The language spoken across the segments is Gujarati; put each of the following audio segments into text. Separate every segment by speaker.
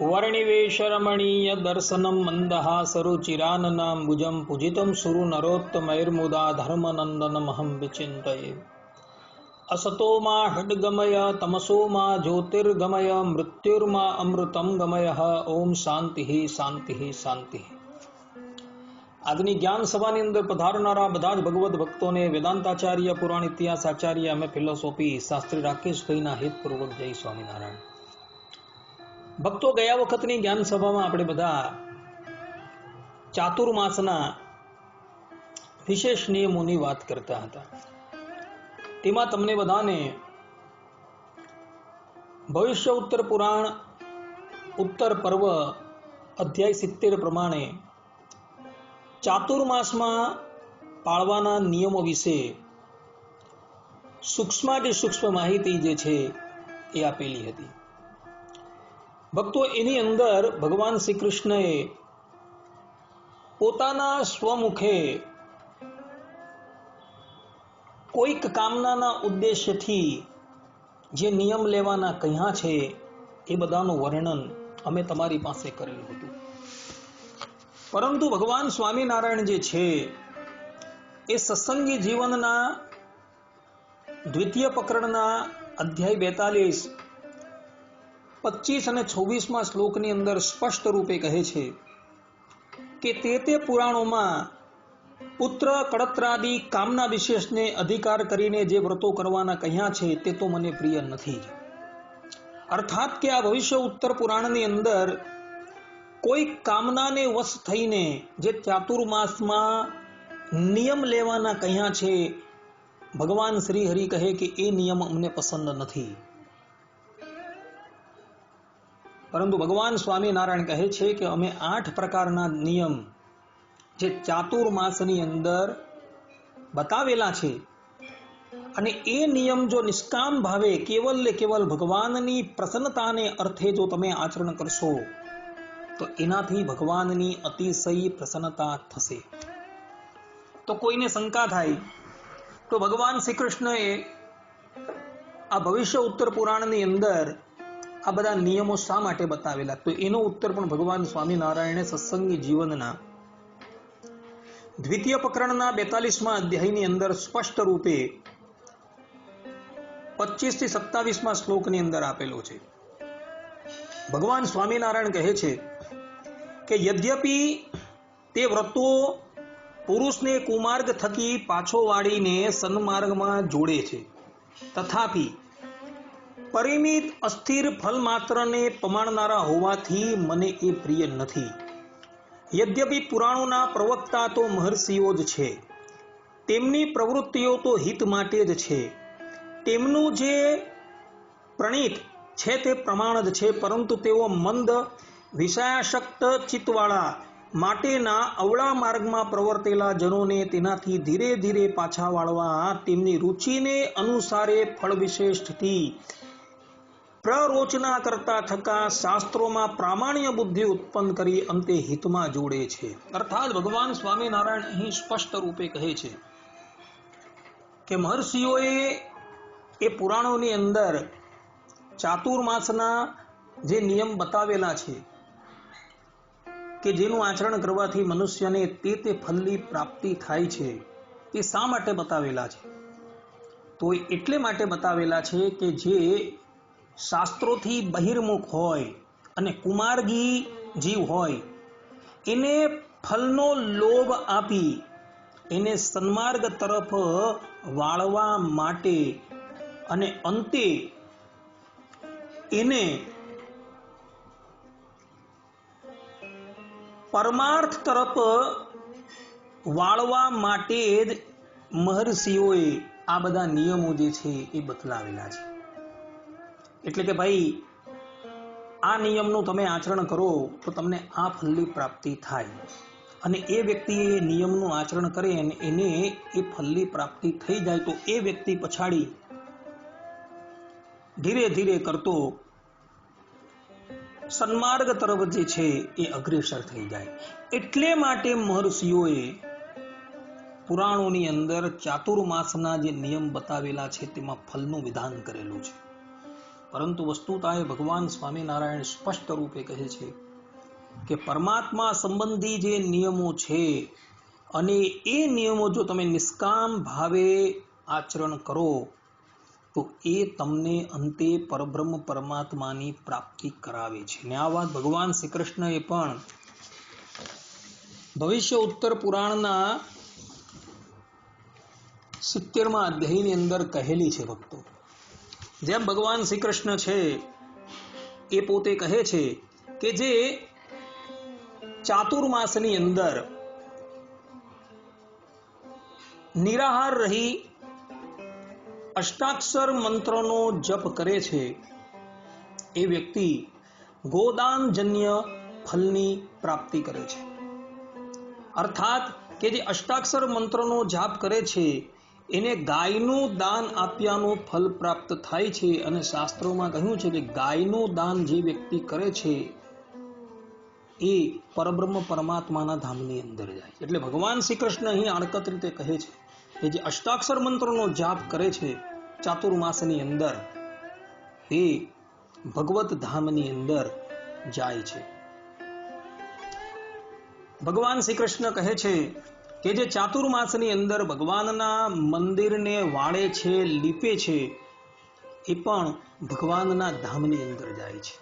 Speaker 1: वर्णिवेशरमणीय दर्शनं मन्दहासरुचिराननाम्बुजं पूजितं सुरु नरोत्तमैर्मुदा धर्मनन्दनमहं विचिन्तये। असतो मा हड्गमय तमसो मा ज्योतिर्गमय मृत्युर्मा अमृतं गमय। ओम शांति शांति शांति। આજની જ્ઞાન સભાની અંદર પધારનારા બધા જ ભગવત ભક્તોને વેદાંતાચાર્ય પુરાણ ઇતિહાસ આચાર્ય અમે ફિલોસોફી શાસ્ત્રી રાકેશભાઈના હિતપૂર્વક જય સ્વામિનારાયણ। ભક્તો, ગયા વખતની જ્ઞાન સભામાં આપણે બધા ચાતુર્માસના વિશેષ નિયમોની વાત કરતા હતા। તેમાં તમને બધાને ભવિષ્ય ઉત્તર પુરાણ ઉત્તર પર્વ અધ્યાય 70 પ્રમાણે ચાતુર્માસમાં પાળવાના નિયમો વિશે સૂક્ષ્માતિ સૂક્ષ્મ માહિતી જે છે એ આપેલી હતી। ભક્તો, એની અંદર ભગવાન શ્રી કૃષ્ણએ પોતાના સ્વમુખે કોઈક કામનાના ઉદ્દેશ્યથી જે નિયમ લેવાના કહ્યા છે એ બધાનું વર્ણન અમે તમારી પાસે કરેલું હતું। પરંતુ ભગવાન સ્વામિનારાયણ જે છે એ સત્સંગી જીવનના દ્વિતીય પ્રકરણના અધ્યાય 42, 25 અને 26માં શ્લોકની અંદર સ્પષ્ટ રૂપે કહે છે કે તે પુરાણોમાં પુત્ર કળત્રાદિ કામના વિશેષને અધિકાર કરીને જે વ્રતો કરવાના કહ્યા છે તે તો મને પ્રિય નથી। અર્થાત કે આ ભવિષ્ય ઉત્તર પુરાણની અંદર કોઈ કામનાને વશ થઈને જે ચાતુર્માસમાં નિયમ લેવાના કહ્યા છે, ભગવાન શ્રી હરિ કહે કે એ નિયમ અમને પસંદ નથી। પરંતુ ભગવાન સ્વામિનારાયણ કહે છે કે અમે 8 પ્રકારના નિયમ જે ચાતુર્માસની અંદર બતાવેલા છે અને એ નિયમ જો નિષ્કામ ભાવે કેવલ ને કેવલ ભગવાનની પ્રસન્નતાને અર્થે જો તમે આચરણ કરશો તો એનાથી ભગવાનની અતિશય પ્રસન્નતા થશે। તો કોઈને શંકા થાય તો ભગવાન શ્રી કૃષ્ણએ આ ભવિષ્ય ઉત્તર પુરાણની અંદર આ બધા નિયમો શા માટે બતાવેલા, તો એનો ઉત્તર પણ ભગવાન સ્વામિનારાયણે સત્સંગી જીવનના દ્વિતીય પ્રકરણના 42મા અધ્યાયની અંદર સ્પષ્ટ રૂપે 25 થી 27માં શ્લોકની અંદર આપેલો છે। ભગવાન સ્વામિનારાયણ કહે છે કે યદ્યપિ તે વ્રતો પુરુષને કુમાર્ગ થકી પાછો વાળીને સન્માર્ગમાં જોડે છે, તથાપિ પરિમિત અસ્થિર ફલ માત્રને પમાડનારા હોવાથી મને એ પ્રિય નથી। યદ્યપિ પુરાણોના પ્રવક્તા તો મહર્ષિઓ જ છે, તેમની પ્રવૃત્તિઓ તો હિત માટે જ છે, તેમનું જે પ્રણીત છે તે પ્રમાણ જ છે, પરંતુ તેઓ મંદ વિષયાશક્ત ચિત્તવાળા માટેના અવળા માર્ગમાં પ્રવર્તેલા જનોને તેનાથી ધીરે ધીરે પાછા વાળવા તેમની રુચિને અનુસારે ફળ વિશેષથી પ્રરોચના કરતા થકા શાસ્ત્રોમાં પ્રામાણ્ય બુદ્ધિ ઉત્પન્ન કરી અંતે હિતમાં જોડે છે। અર્થાત ભગવાન સ્વામિનારાયણ અહીં સ્પષ્ટ રૂપે કહે છે કે મહર્ષિઓએ એ પુરાણોની અંદર ચાતુર્માસના જે નિયમ બતાવેલા છે કે જેનું આચરણ કરવાથી મનુષ્યને તે ફલની પ્રાપ્તિ થાય છે, તે શા માટે બતાવેલા છે? તો એટલે માટે બતાવેલા છે કે જે શાસ્ત્રોથી બહિર્મુખ હોય અને કુમાર્ગી જીવ હોય એને ફલનો લોભ આપી એને સન્માર્ગ તરફ વાળવા માટે અને અંતે એને પરમાર્થ તરફ વાળવા માટે જ મહર્ષિઓએ આ બધા નિયમો જે છે એ બતલાવેલા છે। એટલે કે ભાઈ આ નિયમનું તમે આચરણ કરો તો તમને આ ફલની પ્રાપ્તિ થાય, અને એ વ્યક્તિ એ નિયમનું આચરણ કરે અને એને એ ફલની પ્રાપ્તિ થઈ જાય તો એ વ્યક્તિ પછાડી ધીરે ધીરે કરતો સન્માર્ગ તરફ જે છે એ અગ્રેસર થઈ જાય। એટલે માટે મહર્ષિઓએ પુરાણોની અંદર ચાતુર્માસના જે નિયમ બતાવેલા છે તેમાં ફલનું વિધાન કરેલું છે। પરંતુ વસ્તુતાએ ભગવાન સ્વામિનારાયણ સ્પષ્ટ રૂપે કહે છે કે પરમાત્મા સંબંધી જે નિયમો છે અને એ નિયમો જો તમે નિષ્કામ ભાવે આચરણ કરો તો એ તમને અંતે પરબ્રહ્મ પરમાત્માની પ્રાપ્તિ કરાવે છે. ને આ વાત ભગવાન શ્રી કૃષ્ણએ પણ ભવિષ્ય ઉત્તર પુરાણના 70મા અધ્યાયની અંદર કહેલી છે. ભક્તો, જેમ ભગવાન શ્રી કૃષ્ણ છે એ પોતે કહે છે કે જે ચાતુર્માસની અંદર નિરાહાર રહી અષ્ટાક્ષર મંત્રનો જપ કરે છે એ વ્યક્તિ ગોદાનજન્ય ફલની પ્રાપ્તિ કરે છે. અર્થાત કે જે અષ્ટાક્ષર મંત્રનો જાપ કરે છે એને ગાયનું દાન આપ્યાનું ફલ પ્રાપ્ત થાય છે. અને શાસ્ત્રોમાં કહ્યું છે કે ગાયનું દાન જે વ્યક્તિ કરે છે એ પરબ્રહ્મ પરમાત્માના ધામની અંદર જાય. એટલે ભગવાન શ્રી કૃષ્ણ અહીં આડકત રીતે કહે છે કે જે અષ્ટાક્ષર મંત્રનો જાપ કરે છે ચાતુર્માસની અંદર એ ભગવત ધામની અંદર જાય છે. ભગવાન શ્રી કૃષ્ણ કહે છે કે જે ચાતુર્માસની અંદર ભગવાનના મંદિરને વાળે છે, લીપે છે, એ પણ ભગવાનના ધામની અંદર જાય છે.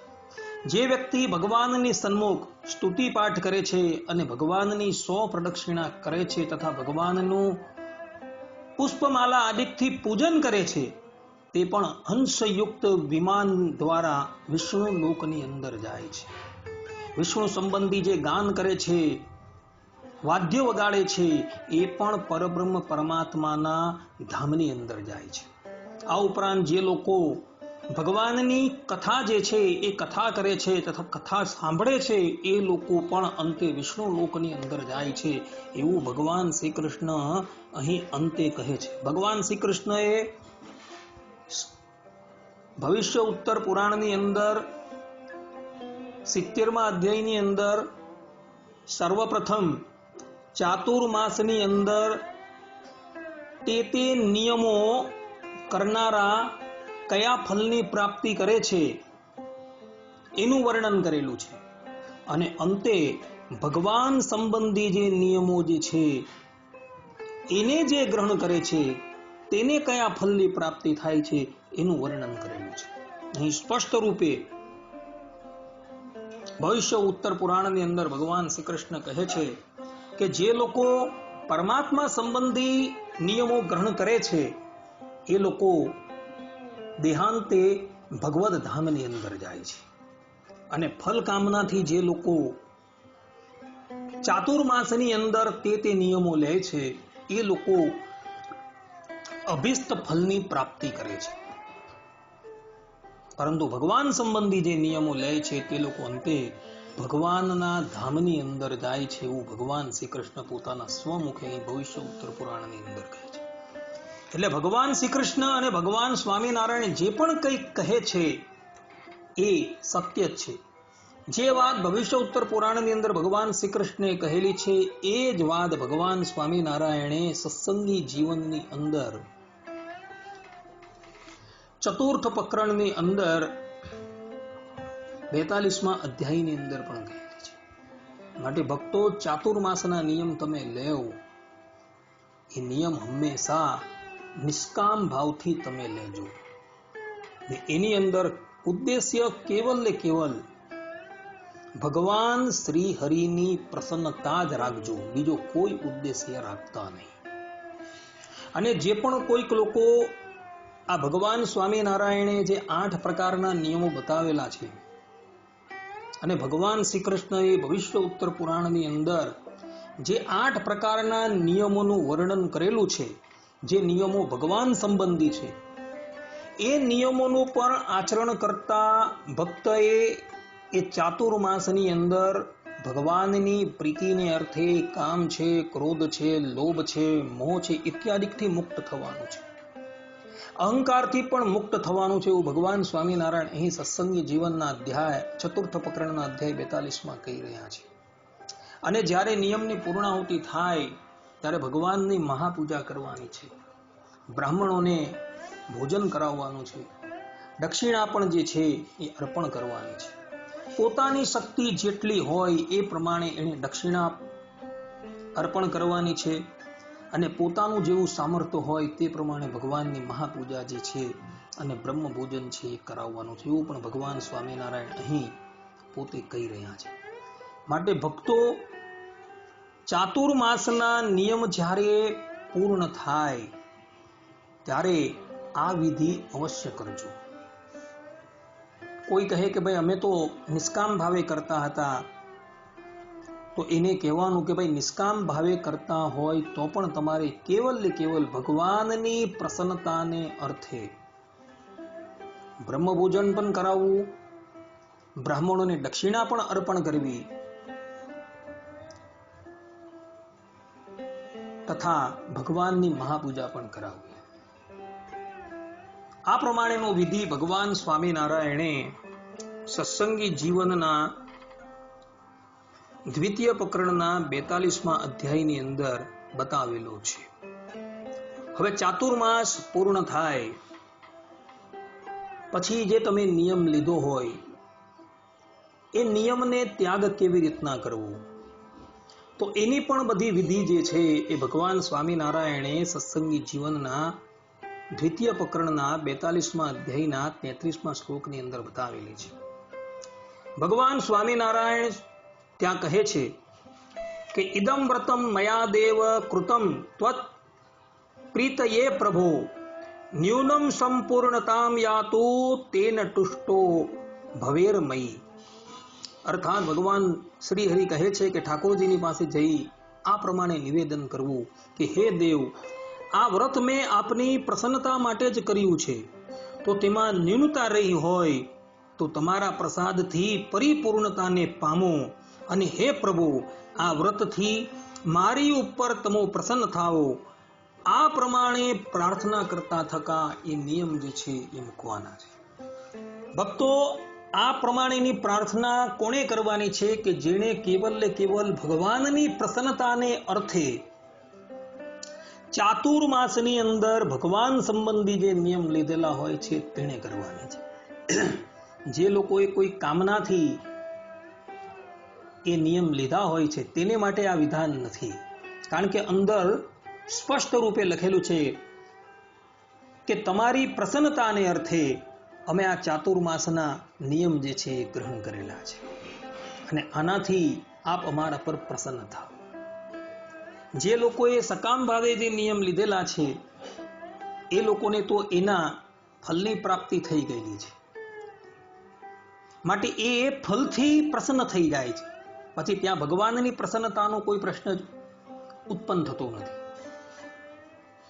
Speaker 1: જે વ્યક્તિ ભગવાનની સન્મુખ સ્તુતિ પાઠ કરે છે અને ભગવાનની 100 પ્રદક્ષિણા કરે છે તથા ભગવાનનું પુષ્પમાલા આદિથી પૂજન કરે છે તે પણ હંસયુક્ત વિમાન દ્વારા વિષ્ણુ લોકની અંદર જાય છે. વિષ્ણુ સંબંધી જે ગાન કરે છે, વાદ્ય વગાડે છે, એ પણ પરબ્રહ્મ પરમાત્માના ધામની અંદર જાય છે. આ ઉપરાંત જે લોકો ભગવાનની કથા જે છે એ કથા કરે છે તથા કથા સાંભળે છે એ લોકો પણ અંતે વિષ્ણુ લોકની અંદર જાય છે એવું ભગવાન શ્રી કૃષ્ણ અહીં અંતે કહે છે. ભગવાન શ્રી કૃષ્ણએ ભવિષ્ય ઉત્તર પુરાણની અંદર 70મા અધ્યાયની અંદર સર્વપ્રથમ ચાતુર્માસની અંદર તે નિયમો કરનારા કયા ફલની પ્રાપ્તિ કરે છે એનું વર્ણન કરેલું છે. અને અંતે ભગવાન સંબંધી જે નિયમો જે છે એને જે ગ્રહણ કરે છે તેને કયા ફલની પ્રાપ્તિ થાય છે એનું વર્ણન કરેલું છે. અહીં સ્પષ્ટ રૂપે ભવિષ્ય ઉત્તર પુરાણની અંદર ભગવાન શ્રી કૃષ્ણ કહે છે કે જે લોકો પરમાત્મા સંબંધી નિયમો ગ્રહણ કરે છે એ લોકો દેહાંતે ભગવદ ધામની અંદર જાય છે. અને ફલ કામનાથી જે લોકો ચાતુર્માસની અંદર તે નિયમો લે છે એ લોકો અભિષ્ટ ફલની પ્રાપ્તિ કરે છે. પરંતુ ભગવાન સંબંધી જે નિયમો લે છે તે લોકો અંતે ભગવાનના ધામની અંદર જાય છે એવું ભગવાન શ્રી કૃષ્ણ પોતાના સ્વમુખે ભવિષ્ય ઉત્તર પુરાણની અંદર કહે છે. એટલે ભગવાન શ્રી કૃષ્ણ અને ભગવાન સ્વામિનારાયણ જે પણ કંઈક કહે છે એ સત્ય જ છે. જે વાત ભવિષ્ય ઉત્તર પુરાણની અંદર ભગવાન શ્રી કૃષ્ણે કહેલી છે એ જ વાત ભગવાન સ્વામિનારાયણે સત્સંગી જીવનની અંદર ચતુર્થ પ્રકરણની અંદર 42મા અધ્યાયની અંદર પણ કહેલી છે. માટે ભક્તો, ચાતુર્માસના નિયમ તમે લેવો એ નિયમ હંમેશા નિષ્કામ ભાવથી તમે લેજો. એની અંદર ઉદ્દેશ્ય કેવલ ને કેવલ ભગવાન શ્રી હરિની પ્રસન્નતા જ રાખજો, બીજો કોઈ ઉદ્દેશ્ય રાખતા નહીં. અને જે પણ કોઈક લોકો આ ભગવાન સ્વામિનારાયણે જે 8 પ્રકારના નિયમો બતાવેલા છે અને ભગવાન શ્રી કૃષ્ણએ ભવિષ્ય ઉત્તર પુરાણની અંદર જે 8 પ્રકારના નિયમોનું વર્ણન કરેલું છે, જે નિયમો ભગવાન સંબંધી છે, એ નિયમોનું પણ આચરણ કરતા ભક્તએ એ ચાતુર્માસની અંદર ભગવાનની પ્રીતિને અર્થે કામ છે, ક્રોધ છે, લોભ છે, મોહ છે ઇત્યાદિથી મુક્ત થવાનું છે. અહંકારથી પણ મુક્ત થવાનું છે એવું ભગવાન સ્વામિનારાયણ અહીં સત્સંગી જીવનના અધ્યાય ચતુર્થ પ્રકરણના અધ્યાય 42માં કહી રહ્યા છે. અને જ્યારે નિયમની પૂર્ણાહુતિ થાય ત્યારે ભગવાનની મહાપૂજા કરવાની છે, બ્રાહ્મણોને ભોજન કરાવવાનું છે, દક્ષિણા પણ જે છે એ અર્પણ કરવાની છે. પોતાની શક્તિ જેટલી હોય એ પ્રમાણે એને દક્ષિણા અર્પણ કરવાની છે અને પોતાનું જેવું સામર્થ્ય હોય તે પ્રમાણે ભગવાનની મહાપૂજા જે છે અને બ્રહ્મ ભોજન છે એ કરાવવાનું છે. એવું પણ ભગવાન સ્વામિનારાયણ અહીં પોતે કહી રહ્યા છે. માટે ભક્તો, ચાતુર્માસના નિયમ જ્યારે પૂર્ણ થાય ત્યારે આ વિધિ અવશ્ય કરજો. કોઈ કહે કે ભાઈ અમે તો નિષ્કામ ભાવે કરતા હતા, તો એને કહેવાનું કે ભાઈ નિષ્કામ ભાવે કરતા હોય તો પણ તમારે કેવલ ને કેવલ ભગવાનની પ્રસન્નતાને અર્થે બ્રહ્મભોજન પણ કરાવવું, બ્રાહ્મણોને દક્ષિણા પણ અર્પણ કરવી તથા ભગવાનની મહાપૂજા પણ કરાવવી. આ પ્રમાણેનો વિધિ ભગવાન સ્વામિનારાયણે સત્સંગી જીવનના દ્વિતીય પ્રકરણના 42મા અધ્યાયની અંદર બતાવેલો છે. હવે ચાતુર્માસ પૂર્ણ થાય પછી જે તમે નિયમ લીધો હોય એ નિયમને ત્યાગ કેવી રીતના કરવો, તો એની પણ બધી વિધિ જે છે એ ભગવાન સ્વામિનારાયણે સત્સંગી જીવનના દ્વિતીય પ્રકરણના 42મા અધ્યાયના 33મા શ્લોકની અંદર બતાવેલી છે. ભગવાન સ્વામિનારાયણ ત્યાં કહે છે કે ઇદમ વ્રતમ મયા દેવ કૃતમ ત્વત પ્રીતયે પ્રભો ન્યૂનમ સંપૂર્ણતામ યાતુ તેન તુષ્ટો ભવેરમયી. અર્થાત ભગવાન શ્રી હરિ કહે છે કે ઠાકોરજીની પાસે જઈ આ પ્રમાણે નિવેદન કરવું કે હે દેવ, આ વ્રત મેં આપની પ્રસન્નતા માટે જ કર્યું છે, તો તેમાં ન્યૂનતા રહી હોય તો તમારા પ્રસાદથી પરિપૂર્ણતાને પામો અને હે પ્રભુ, આ વ્રતથી મારી ઉપર તમે પ્રસન્ન થાઓ. આ પ્રમાણે પ્રાર્થના કરતા થકા એ નિયમ જે છે એ મૂકવાના છે. ભક્તો, આ પ્રમાણેની પ્રાર્થના કોણે કરવાની છે કે જેણે કેવલ ને કેવલ ભગવાનની પ્રસન્નતાને અર્થે ચાતુર્માસની અંદર ભગવાન સંબંધી જે નિયમ લીધેલા હોય છે તેને કરવાની છે. જે લોકોએ કોઈ કામનાથી એ નિયમ લીધા હોય છે તેને માટે આ વિધાન નથી. કારણ કે અંદર સ્પષ્ટ રૂપે લખેલું છે કે તમારી પ્રસન્નતાને અર્થે અમે આ ચાતુર્માસના નિયમ જે છે એ ગ્રહણ કરેલા છે અને આનાથી આપ અમારા પર પ્રસન્ન થાઓ. જે લોકોએ સકામ ભાવે જે નિયમ લીધેલા છે એ લોકોને તો એના ફલની પ્રાપ્તિ થઈ ગયેલી છે, માટે એ ફલથી પ્રસન્ન થઈ જાય છે. પછી ત્યાં ભગવાનની પ્રસન્નતાનો કોઈ પ્રશ્ન જ ઉત્પન્ન થતો નથી.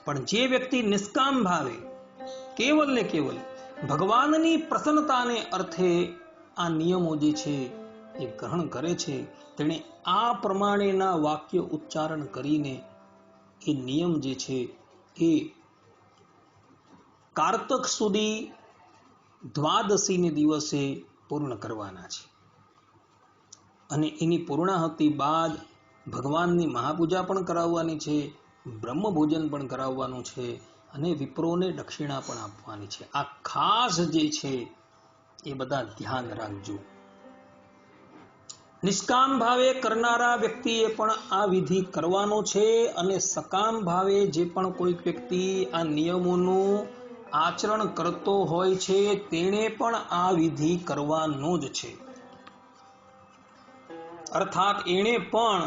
Speaker 1: પણ જે વ્યક્તિ નિષ્કામ ભાવે કેવલ ને કેવલ ભગવાનની પ્રસન્નતાને અર્થે આ નિયમો જે છે એ ગ્રહણ કરે છે, તેણે આ પ્રમાણેના વાક્ય ઉચ્ચારણ કરીને એ નિયમ જે છે એ કારતક સુધી દ્વાદશીને દિવસે પૂર્ણ કરવાના છે. અને એની પૂર્ણાહુતિ બાદ ભગવાનની મહાપૂજા પણ કરાવવાની છે, બ્રહ્મભોજન પણ કરાવવાનું છે અને વિપ્રોને દક્ષિણા પણ આપવાની છે. આ ખાસ જે છે એ બધા ધ્યાન રાખજો. નિષ્કામ ભાવે કરનારા વ્યક્તિએ પણ આ વિધિ કરવાનો છે અને સકામ ભાવે જે પણ કોઈક વ્યક્તિ આ નિયમોનું આચરણ કરતો હોય છે તેણે પણ આ વિધિ કરવાનો જ છે. અર્થાત એણે પણ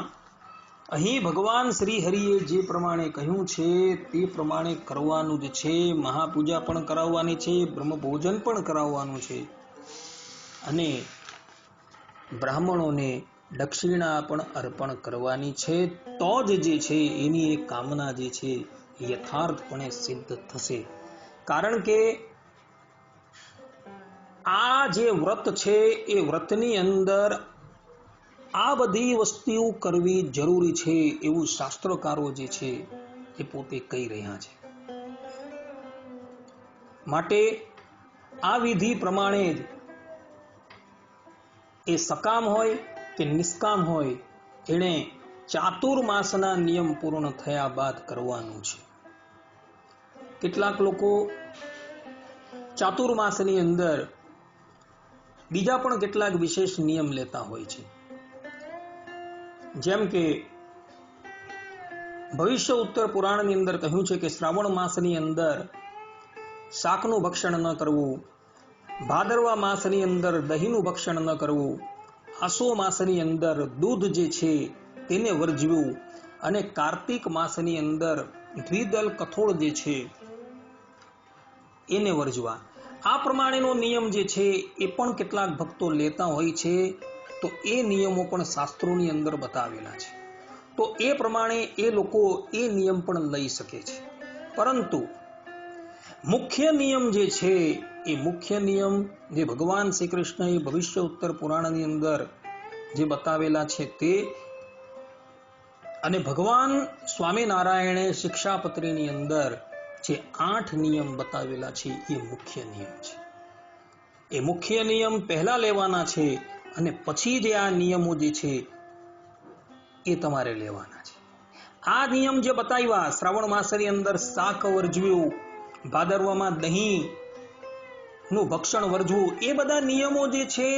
Speaker 1: અહીં ભગવાન શ્રી હરિએ જે પ્રમાણે કહ્યું છે તે પ્રમાણે કરવાનું જ છે. મહાપૂજા પણ કરાવવાની છે, બ્રહ્મભોજન પણ કરાવવાનું છે અને બ્રાહ્મણોને દક્ષિણા પણ અર્પણ કરવાની છે. તો જ જે છે એની એક કામના જે છે યથાર્થપણે સિદ્ધ થશે. કારણ કે આ જે વ્રત છે એ વ્રતની અંદર આ બધી વસ્તુઓ કરવી જરૂરી છે એવું શાસ્ત્રકારો જે છે એ પોતે કહી રહ્યા છે. માટે આ વિધિ પ્રમાણે જ એ સકામ હોય કે નિષ્કામ હોય એણે ચાતુર્માસના નિયમ પૂર્ણ થયા બાદ કરવાનું છે. કેટલાક લોકો ચાતુર્માસની અંદર બીજા પણ કેટલાક વિશેષ નિયમ લેતા હોય છે. જેમ કે ભવિષ્ય ઉત્તર પુરાણની અંદર કહ્યું છે કે શ્રાવણ માસની અંદર શાકનું ભક્ષણ ન કરવું, ભાદરવા માસની અંદર દહીંનું ભક્ષણ ન કરવું, આસો માસની અંદર દૂધ જે છે તેને વર્જવું, અને કાર્તિક માસની અંદર દ્વિદલ કઠોળ જે છે એને વર્જવા. આ પ્રમાણેનો નિયમ જે છે એ પણ કેટલાક ભક્તો લેતા હોય છે. તો એ નિયમો પણ શાસ્ત્રોની અંદર બતાવેલા છે. તો એ પ્રમાણે એ લોકો એ નિયમ પણ લઈ શકે છે. પરંતુ મુખ્ય નિયમ જે છે એ મુખ્ય નિયમ જે ભગવાન શ્રી કૃષ્ણએ ભવિષ્ય ઉત્તર પુરાણની અંદર જે બતાવેલા છે તે, અને ભગવાન સ્વામિનારાયણે શિક્ષાપત્રીની અંદર જે 8 નિયમ બતાવેલા છે એ મુખ્ય નિયમ છે. એ મુખ્ય નિયમ પહેલા લેવાના છે અને પછી જે આ નિયમો જે છે એ તમારે લેવાના છે. આ નિયમ જે બતાવ્યા, શ્રાવણ માસની અંદર શાક વર્જવું, ભાદરવામાં દહીં નું ભક્ષણ વર્જવું, એ બધા નિયમો જે છે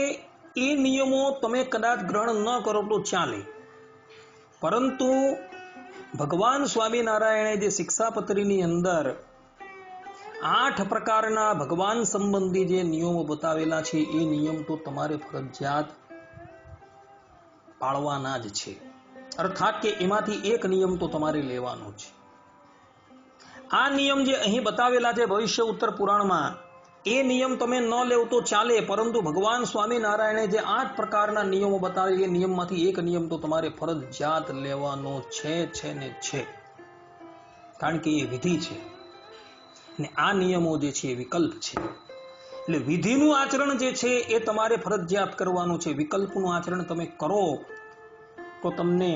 Speaker 1: એ નિયમો તમે કદાચ ગ્રહણ ન કરો તો ચાલે. પરંતુ ભગવાન સ્વામિનારાયણે જે શિક્ષાપત્રીની અંદર 8 પ્રકારના ભગવાન સંબંધી જે નિયમો બતાવેલા છે એ નિયમ તો તમારે ફરજિયાત પાળવાના જ છે. અર્થાત કે એમાંથી એક નિયમ તો તમારે લેવાનો છે. આ નિયમ જે અહીં બતાવેલા છે ભવિષ્ય ઉત્તર પુરાણમાં, એ નિયમ તમે ન લેવ તો ચાલે, પરંતુ ભગવાન સ્વામિનારાયણે જે 8 પ્રકારના નિયમો બતાવે એ નિયમમાંથી એક નિયમ તો તમારે ફરજિયાત લેવાનો છે ને છે. કારણ કે એ વિધિ છે ને આ નિયમો જે છે એ વિકલ્પ છે. એટલે વિધિનું આચરણ જે છે એ તમારે ફરજિયાત કરવાનું છે. વિકલ્પનું આચરણ તમે કરો તો તમને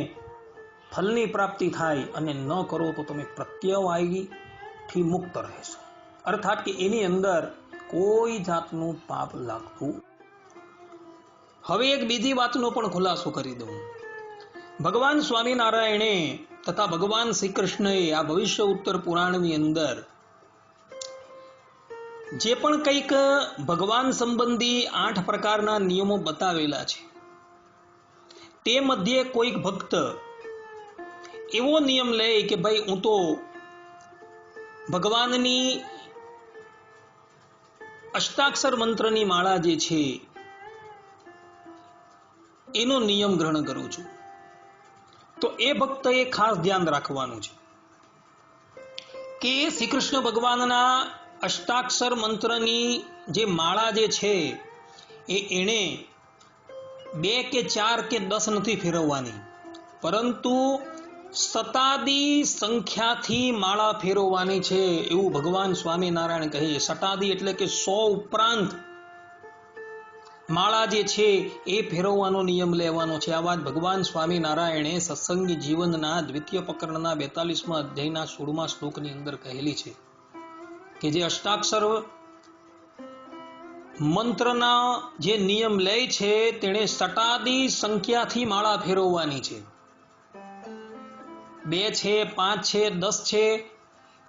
Speaker 1: ફલની પ્રાપ્તિ થાય, અને ન કરો તો તમે પ્રત્યવાયથી મુક્ત રહેશો. અર્થાત કે એની અંદર કોઈ જાતનું પાપ લાગતું. હવે એક બીજી વાતનો પણ ખુલાસો કરી દઉં. ભગવાન સ્વામિનારાયણે તથા ભગવાન શ્રી કૃષ્ણએ આ ભવિષ્ય ઉત્તર પુરાણની અંદર જે પણ કંઈક ભગવાન સંબંધી 8 પ્રકારના નિયમો બતાવેલા છે, તે મધ્યે કોઈક ભક્ત એવો નિયમ લે કે ભાઈ હું તો ભગવાનની અષ્ટાક્ષર મંત્રની માળા જે છે એનો નિયમ ગ્રહણ કરું છું, તો એ ભક્તએ ખાસ ધ્યાન રાખવાનું છે કે શ્રી કૃષ્ણ ભગવાનના અષ્ટાક્ષર મંત્રની જે માળા જે છે એ એણે 2 કે 4 કે 10 નથી ફેરવવાની, પરંતુ શતાદી સંખ્યાથી માળા ફેરવવાની છે એવું ભગવાન સ્વામિનારાયણ કહે છે. શતાદી એટલે કે 100 ઉપરાંત માળા જે છે એ ફેરવવાનો નિયમ લેવાનો છે. આ વાત ભગવાન સ્વામિનારાયણે સત્સંગી જીવનના દ્વિતીય પ્રકરણના 42મા અધ્યાયના 16મા શ્લોકની અંદર કહેલી છે કે જે અષ્ટાક્ષર મંત્રના જે નિયમ લે છે તેણે શતાદી સંખ્યાથી માળા ફેરવવાની છે. 2 છે, 5 છે, 10 છે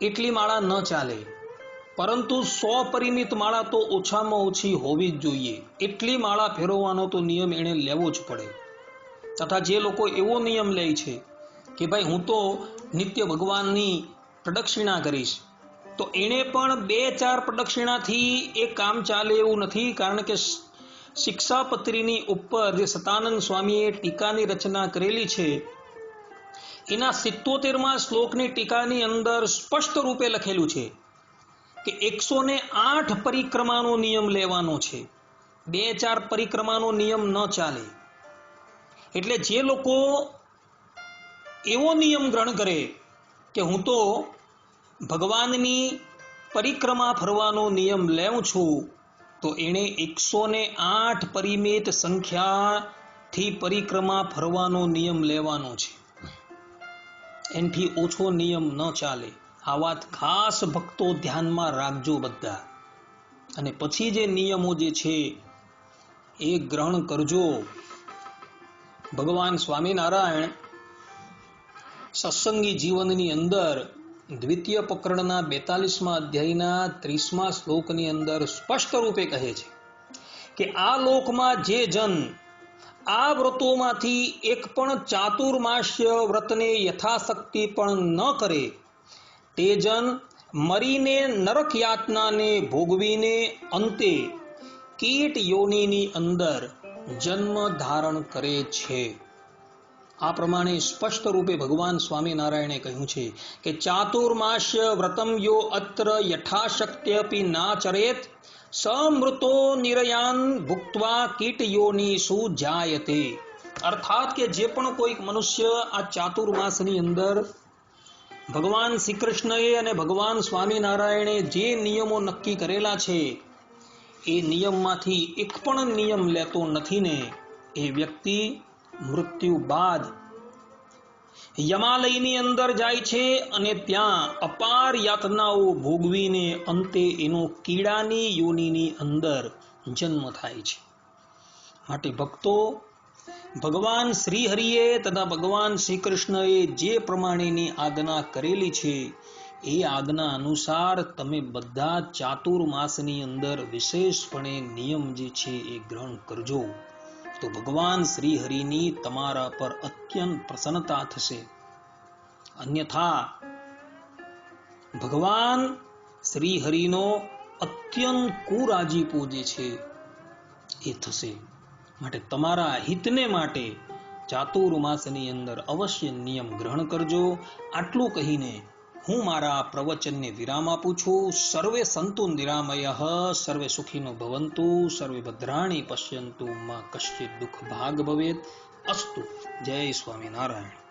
Speaker 1: એટલી માળા ન ચાલે, પરંતુ 100 પરિમિત માળા તો ઓછામાં ઓછી હોવી જ જોઈએ. એટલી માળા ફેરવવાનો તો નિયમ એણે લેવો જ પડે. તથા જે લોકો એવો નિયમ લે છે કે ભાઈ હું તો નિત્ય ભગવાનની પ્રદક્ષિણા કરીશ, તો એણે પણ 2-4 પ્રદક્ષિણાથી એ કામ ચાલે એવું નથી. કારણ કે શિક્ષાપત્રીની ઉપર જે સતાનંદ સ્વામીએ ટીકાની રચના કરેલી છે, એના 77મા શ્લોકની ટીકાની અંદર સ્પષ્ટ રૂપે લખેલું છે કે 108 પરિક્રમાનો નિયમ લેવાનો છે. 2-4 પરિક્રમાનો નિયમ ન ચાલે. એટલે જે લોકો એવો નિયમ ગ્રહણ કરે કે હું તો ભગવાનની પરિક્રમા ફરવાનો નિયમ લેઉં છું, તો એણે 108 પરિમિત સંખ્યાથી પરિક્રમા ફરવાનો નિયમ લેવાનો છે. એનાથી ઓછો નિયમ ન ચાલે. આ વાત ખાસ ભક્તો ધ્યાનમાં રાખજો બધા, અને પછી જે નિયમો જે છે એ ગ્રહણ કરજો. ભગવાન સ્વામિનારાયણ સત્સંગી જીવનની અંદર દ્વિતીય પ્રકરણના 42મા અધ્યાયના 30મા શ્લોકની અંદર સ્પષ્ટ રૂપે કહે છે કે આ લોકમાં જે જન આ વ્રતોમાંથી એક પણ ચાતુર્માસ્ય વ્રતને યથાશક્તિ પણ ન કરે તે જન મરીને નરક યાતનાને ભોગવીને અંતે કીટ યોનિની અંદર જન્મ ધારણ કરે છે. આ પ્રમાણે સ્પષ્ટ રૂપે ભગવાન સ્વામિનારાયણે કહ્યું છે કે ચાતુર્માસ્ય વ્રતમ યો અત્ર યથાશક્ત્યપી નાચરેત સમૃતો નિરયાન ભુક્ત્વા કીટ યોનિષુ જાયતે. અર્થાત કે જે પણ કોઈક મનુષ્ય આ ચાતુર્માસની અંદર ભગવાન શ્રી કૃષ્ણએ અને ભગવાન સ્વામિનારાયણે જે નિયમો નક્કી કરેલા છે એ નિયમમાંથી એક પણ નિયમ લેતો નથી ને એ વ્યક્તિ મૃત્યુ બાદ યમાલયની અંદર જાય છે અને ત્યાં અપાર યાતનાઓ ભોગવીને અંતે એનો કીડાની યોનિની અંદર જન્મ થાય છે. માટે ભક્તો, ભગવાન શ્રી હરિએ તથા ભગવાન શ્રી કૃષ્ણએ જે પ્રમાણેની આજ્ઞા કરેલી છે એ આજ્ઞા અનુસાર તમે બધા ચાતુર્માસની અંદર વિશેષપણે નિયમ જે છે એ ગ્રહણ કરજો તો ભગવાન શ્રી હરિની તમારા પર અત્યંત પ્રસન્નતા થશે. અન્યથા ભગવાન શ્રી હરિનો અત્યંત કુરાજીપો જે છે એ થશે. માટે તમારા હિતને માટે ચાતુર્માસની અંદર અવશ્ય નિયમ ગ્રહણ કરજો. આટલું કહીને હું મારા પ્રવચનને વિરામ આપું છું. સર્વે સંતુ નિરામયઃ, સર્વે સુખીનો ભવંતુ, સર્વે ભદ્રાણી પશ્યંતુ, માં કશ્ચિત દુઃખ ભાગ ભવેત. અસ્તુ. જય સ્વામિનારાયણ.